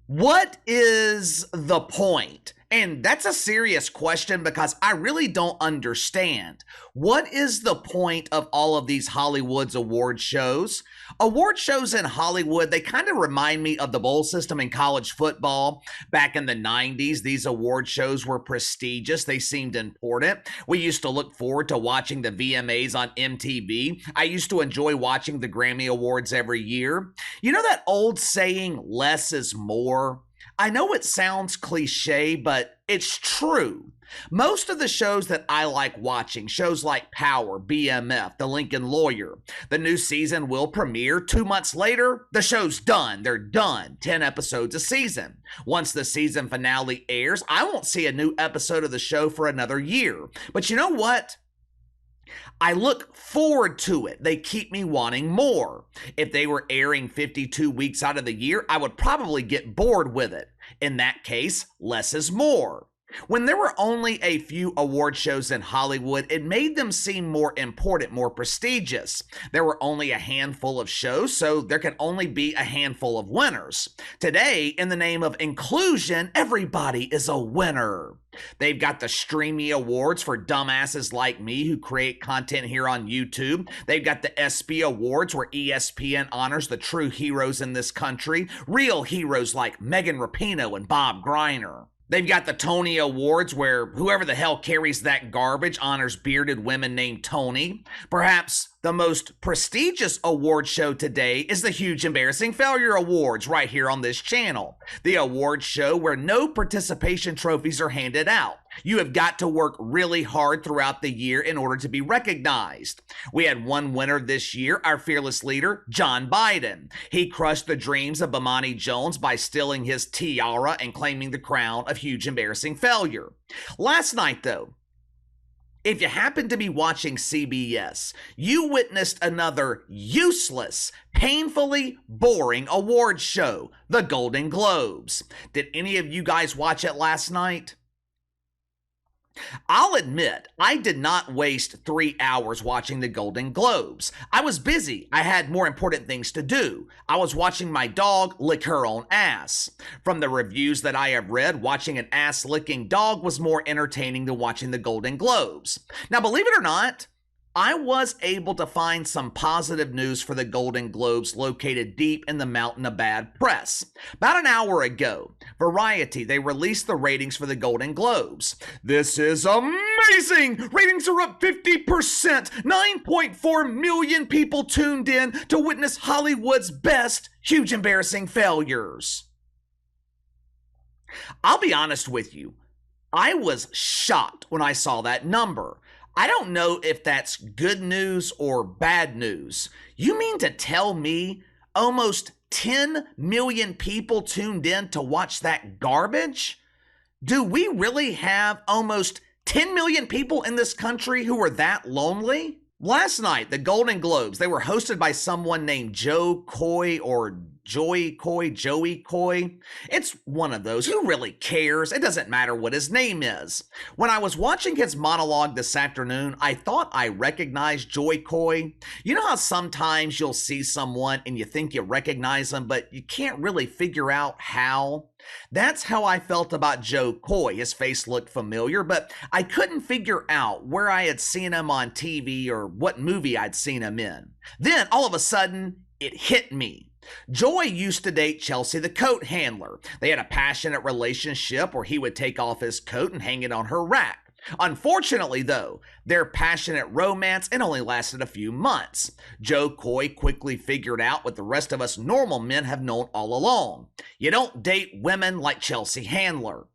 What is the point? And that's a serious question because I really don't understand. What is the point of all of these Hollywood's award shows? Award shows in Hollywood, they kind of remind me of the bowl system in college football. Back in the 90s, these award shows were prestigious. They seemed important. We used to look forward to watching the VMAs on MTV. I used to enjoy watching the Grammy Awards every year. You know that old saying, less is more? I know it sounds cliche, but it's true. Most of the shows that I like watching, shows like Power, BMF, The Lincoln Lawyer, the new season will premiere 2 months later. The show's done. They're done. 10 episodes a season. Once the season finale airs, I won't see a new episode of the show for another year. But you know what? I look forward to it. They keep me wanting more. If they were airing 52 weeks out of the year, I would probably get bored with it. In that case, less is more. When there were only a few award shows in Hollywood, it made them seem more important, more prestigious. There were only a handful of shows, so there could only be a handful of winners. Today, in the name of inclusion, everybody is a winner. They've got the Streamy Awards for dumbasses like me who create content here on YouTube. They've got the ESPY Awards where ESPN honors the true heroes in this country, real heroes like Megan Rapinoe and Bob Griner. They've got the Tony Awards where whoever the hell carries that garbage honors bearded women named Tony. Perhaps the most prestigious award show today is the Huge Embarrassing Failure Awards right here on this channel. The award show where no participation trophies are handed out. You have got to work really hard throughout the year in order to be recognized. We had one winner this year, our fearless leader, John Biden. He crushed the dreams of Bomani Jones by stealing his tiara and claiming the crown of huge embarrassing failure. Last night, though, if you happen to be watching CBS, you witnessed another useless, painfully boring award show, the Golden Globes. Did any of you guys watch it last night? I'll admit, I did not waste 3 hours watching the Golden Globes. I was busy. I had more important things to do. I was watching my dog lick her own ass. From the reviews that I have read, watching an ass-licking dog was more entertaining than watching the Golden Globes. Now, believe it or not, I was able to find some positive news for the Golden Globes located deep in the mountain of bad press. About an hour ago, Variety, they released the ratings for the Golden Globes. This is amazing! Ratings are up 50%! 9.4 million people tuned in to witness Hollywood's best huge embarrassing failures. I'll be honest with you, I was shocked when I saw that number. I don't know if that's good news or bad news. You mean to tell me almost 10 million people tuned in to watch that garbage? Do we really have almost 10 million people in this country who are that lonely? Last night, the Golden Globes, they were hosted by someone named Jo Koy or Joey Koy. It's one of those. Who really cares? It doesn't matter what his name is. When I was watching his monologue this afternoon, I thought I recognized Jo Koy. You know how sometimes you'll see someone and you think you recognize them, but you can't really figure out how? That's how I felt about Jo Koy. His face looked familiar, but I couldn't figure out where I had seen him on TV or what movie I'd seen him in. Then, all of a sudden, it hit me. Joy used to date Chelsea the coat handler. They had a passionate relationship where he would take off his coat and hang it on her rack. Unfortunately, though, their passionate romance, it only lasted a few months. Jo Koy quickly figured out what the rest of us normal men have known all along. You don't date women like Chelsea Handler.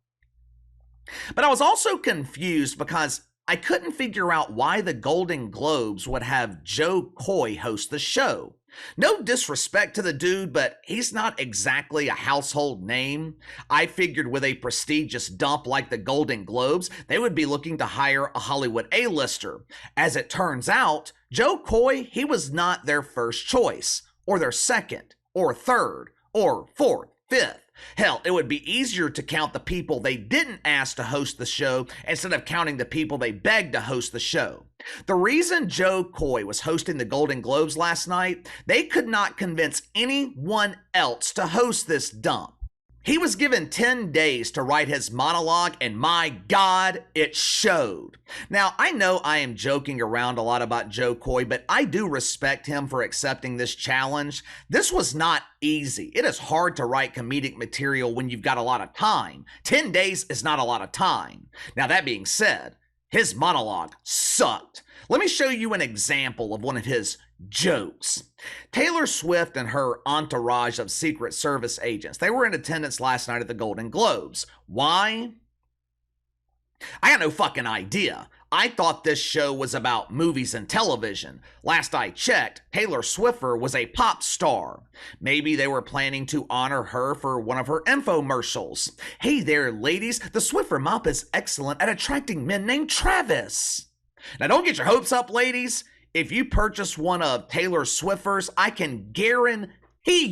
But I was also confused because I couldn't figure out why the Golden Globes would have Jo Koy host the show. No disrespect to the dude, but he's not exactly a household name. I figured with a prestigious dump like the Golden Globes, they would be looking to hire a Hollywood A-lister. As it turns out, Jo Koy, he was not their first choice, or their second, or third, or fourth, fifth. Hell, it would be easier to count the people they didn't ask to host the show instead of counting the people they begged to host the show. The reason Jo Koy was hosting the Golden Globes last night, they could not convince anyone else to host this dump. He was given 10 days to write his monologue, and my God, it showed. Now, I know I am joking around a lot about Jo Koy, but I do respect him for accepting this challenge. This was not easy. It is hard to write comedic material when you've got a lot of time. 10 days is not a lot of time. Now, that being said, his monologue sucked. Let me show you an example of one of his jokes. Taylor Swift and her entourage of Secret Service agents, they were in attendance last night at the Golden Globes. Why? I got no fucking idea. I thought this show was about movies and television. Last I checked, Taylor Swiffer was a pop star. Maybe they were planning to honor her for one of her infomercials. Hey there, ladies, the Swiffer mop is excellent at attracting men named Travis. Now don't get your hopes up, ladies. If you purchase one of Taylor Swiffer's, I can guarantee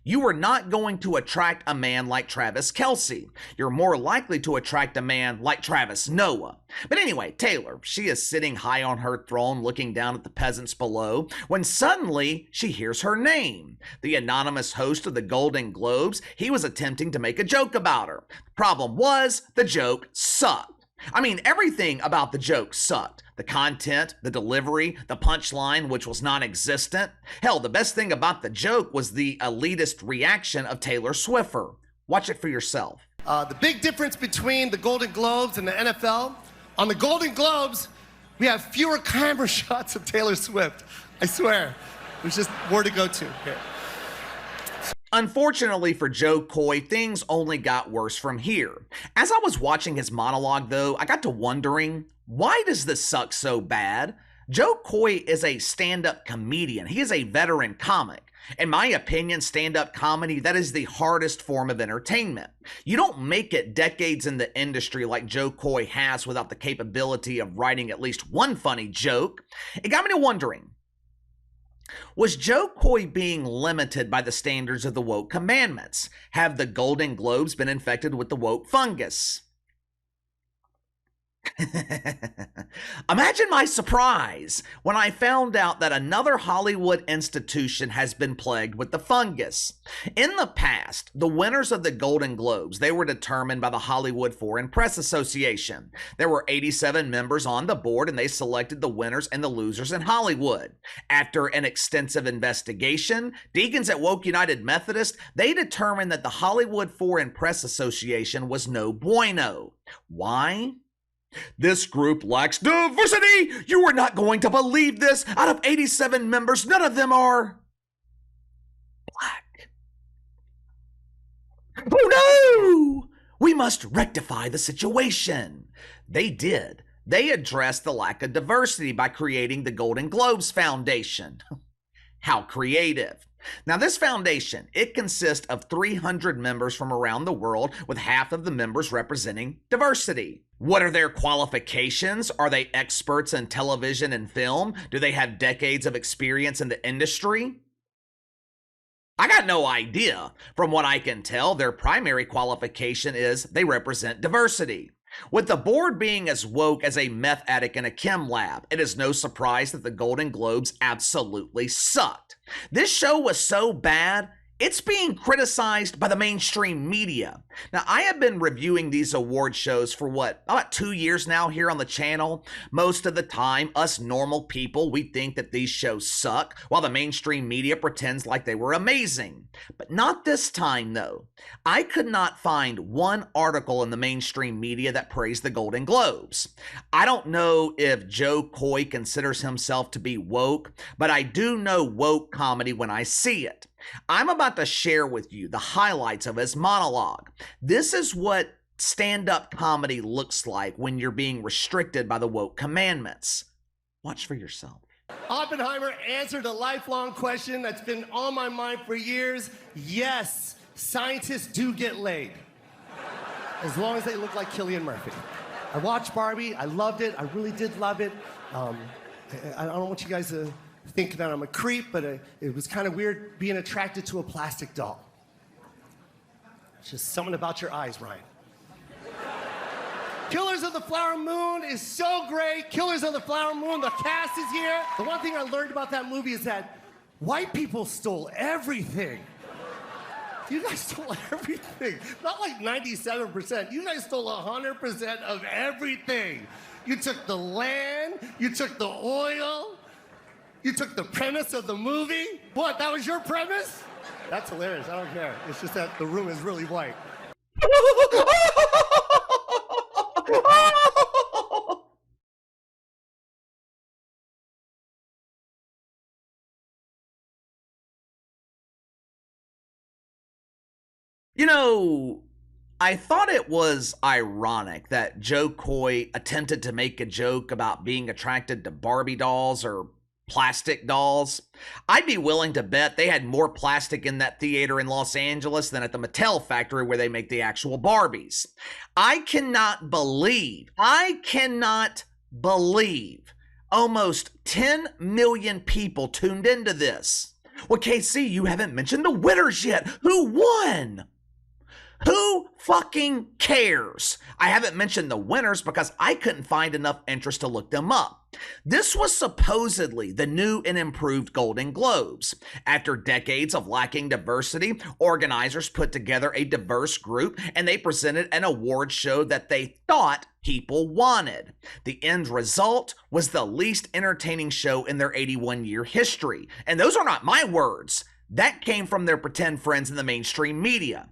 you are not going to attract a man like Travis Kelce. You're more likely to attract a man like Travis Noah. But anyway, Taylor, she is sitting high on her throne looking down at the peasants below when suddenly she hears her name. The anonymous host of the Golden Globes, he was attempting to make a joke about her. The problem was, the joke sucked. I mean, everything about the joke sucked. The content, the delivery, the punchline, which was non-existent. Hell, the best thing about the joke was the elitist reaction of Taylor Swiffer. Watch it for yourself. The big difference between the Golden Globes and the NFL, on the Golden Globes, we have fewer camera shots of Taylor Swift. I swear. There's just more to go to here. Unfortunately for Jo Koy, things only got worse from here. As I was watching his monologue, though, I got to wondering, why does this suck so bad? Jo Koy is a stand-up comedian. He is a veteran comic. In my opinion, stand-up comedy, that is the hardest form of entertainment. You don't make it decades in the industry like Jo Koy has without the capability of writing at least one funny joke. It got me to wondering, was Jo Koy being limited by the standards of the woke commandments? Have the Golden Globes been infected with the woke fungus? Imagine my surprise when I found out that another Hollywood institution has been plagued with the fungus. In the past, the winners of the Golden Globes, they were determined by the Hollywood Foreign Press Association. There were 87 members on the board, and they selected the winners and the losers in Hollywood. After an extensive investigation, deacons at Woke United Methodist, they determined that the Hollywood Foreign Press Association was no bueno. Why? This group lacks diversity! You are not going to believe this! Out of 87 members, none of them are black. Oh no! We must rectify the situation. They did. They addressed the lack of diversity by creating the Golden Globes Foundation. How creative. Now this foundation, it consists of 300 members from around the world, with half of the members representing diversity. What are their qualifications? Are they experts in television and film? Do they have decades of experience in the industry? I got no idea. From what I can tell, their primary qualification is they represent diversity. With the board being as woke as a meth addict in a chem lab, it is no surprise that the Golden Globes absolutely sucked. This show was so bad, it's being criticized by the mainstream media. Now, I have been reviewing these award shows for about 2 years now here on the channel. Most of the time, us normal people, we think that these shows suck, while the mainstream media pretends like they were amazing. But not this time, though. I could not find one article in the mainstream media that praised the Golden Globes. I don't know if Jo Koy considers himself to be woke, but I do know woke comedy when I see it. I'm about to share with you the highlights of his monologue. This is what stand-up comedy looks like when you're being restricted by the woke commandments. Watch for yourself. Oppenheimer answered a lifelong question that's been on my mind for years. Yes, scientists do get laid, as long as they look like Cillian Murphy. I watched Barbie. I loved it. I really did love it. I don't want you guys to think that I'm a creep, but it was kind of weird being attracted to a plastic doll. It's just something about your eyes, Ryan. Killers of the Flower Moon is so great. Killers of the Flower Moon, the cast is here. The one thing I learned about that movie is that white people stole everything. You guys stole everything. Not like 97%. You guys stole 100% of everything. You took the land, you took the oil, you took the premise of the movie. What, that was your premise? That's hilarious, I don't care. It's just that the room is really white. You know, I thought it was ironic that Jo Koy attempted to make a joke about being attracted to Barbie dolls or plastic dolls. I'd be willing to bet they had more plastic in that theater in Los Angeles than at the Mattel factory where they make the actual Barbies. I cannot believe almost 10 million people tuned into this. Well, KC, you haven't mentioned the winners yet. Who won? Who fucking cares? I haven't mentioned the winners because I couldn't find enough interest to look them up. This was supposedly the new and improved Golden Globes. After decades of lacking diversity, organizers put together a diverse group and they presented an award show that they thought people wanted. The end result was the least entertaining show in their 81-year history. And those are not my words. That came from their pretend friends in the mainstream media.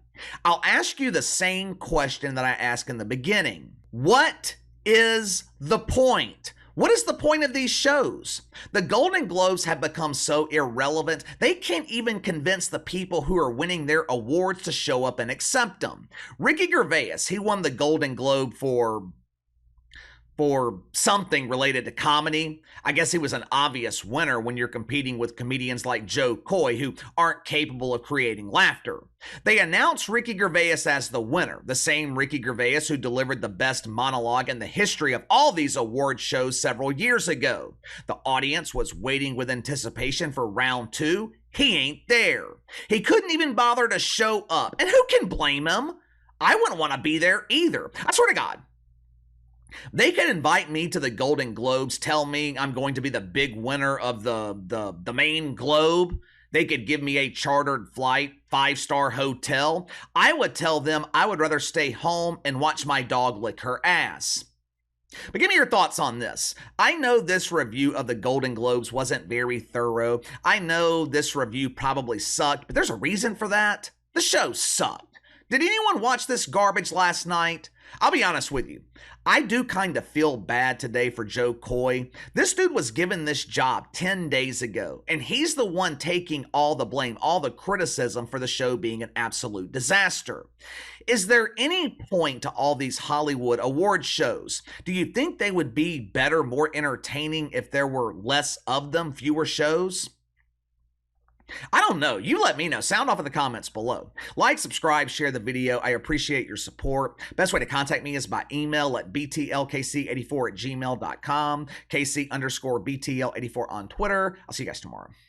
I'll ask you the same question that I asked in the beginning. What is the point? What is the point of these shows? The Golden Globes have become so irrelevant, they can't even convince the people who are winning their awards to show up and accept them. Ricky Gervais, he won the Golden Globe for something related to comedy. I guess he was an obvious winner when you're competing with comedians like Jo Koy who aren't capable of creating laughter. They announced Ricky Gervais as the winner, the same Ricky Gervais who delivered the best monologue in the history of all these award shows several years ago. The audience was waiting with anticipation for round 2. He ain't there. He couldn't even bother to show up. And who can blame him? I wouldn't want to be there either. I swear to God. They could invite me to the Golden Globes, tell me I'm going to be the big winner of the main globe. They could give me a chartered flight, 5-star hotel. I would tell them I would rather stay home and watch my dog lick her ass. But give me your thoughts on this. I know this review of the Golden Globes wasn't very thorough. I know this review probably sucked, but there's a reason for that. The show sucked. Did anyone watch this garbage last night? I'll be honest with you. I do kind of feel bad today for Jo Koy. This dude was given this job 10 days ago, and he's the one taking all the blame, all the criticism for the show being an absolute disaster. Is there any point to all these Hollywood award shows? Do you think they would be better, more entertaining if there were less of them, fewer shows? I don't know. You let me know. Sound off in the comments below. Like, subscribe, share the video. I appreciate your support. Best way to contact me is by email at btlkc84@gmail.com, KC_BTL84 on Twitter. I'll see you guys tomorrow.